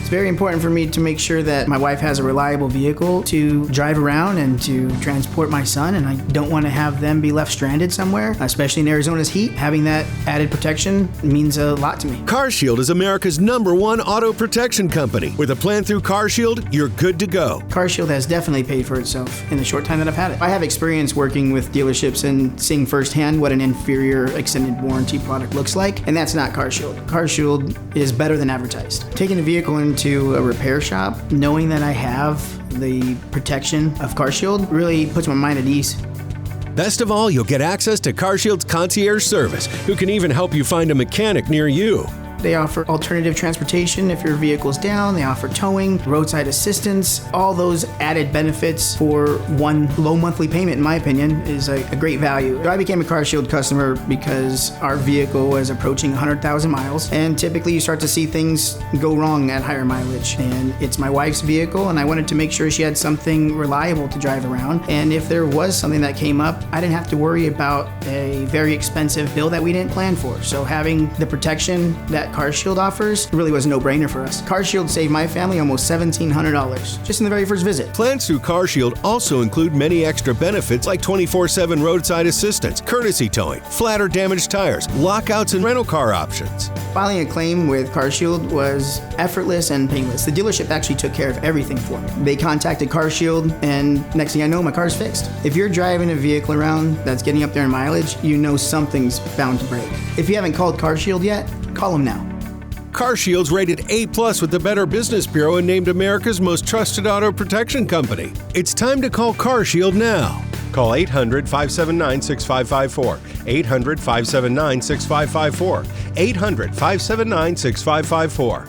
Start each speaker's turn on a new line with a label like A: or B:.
A: It's very important for me to make sure that my wife has a reliable vehicle to drive around and to transport my son, and I don't want to have them be left stranded somewhere, especially in Arizona's heat. Having that added protection means a lot to me.
B: CarShield is America's #1 auto protection company. With a plan through CarShield, you're good to go.
A: CarShield has definitely paid for itself in the short time that I've had it. I have experience working with dealerships and seeing firsthand what an inferior extended warranty product looks like, and that's not CarShield. CarShield is better than advertised. Taking a vehicle into a repair shop, knowing that I have the protection of CarShield really puts my mind at ease.
B: Best of all, you'll get access to CarShield's concierge service, who can even help you find a mechanic near you.
A: They offer alternative transportation if your vehicle's down. They offer towing, roadside assistance, all those added benefits for one low monthly payment, in my opinion, is a great value. I became a CarShield customer because our vehicle was approaching 100,000 miles, and typically you start to see things go wrong at higher mileage. And it's my wife's vehicle, and I wanted to make sure she had something reliable to drive around. And if there was something that came up, I didn't have to worry about a very expensive bill that we didn't plan for. So having the protection that CarShield offers really was a no-brainer for us. CarShield saved my family almost $1,700 just in the very first visit.
B: Plans through CarShield also include many extra benefits like 24/7 roadside assistance, courtesy towing, flat or damaged tires, lockouts, and rental car options.
A: Filing a claim with CarShield was effortless and painless. The dealership actually took care of everything for me. They contacted CarShield, and next thing I know, my car's fixed. If you're driving a vehicle around that's getting up there in mileage, you know something's bound to break. If you haven't called CarShield yet, call them now.
B: CarShield's rated A+ with the Better Business Bureau and named America's most trusted auto protection company. It's time to call CarShield now. Call 800-579-6554. 800-579-6554. 800-579-6554.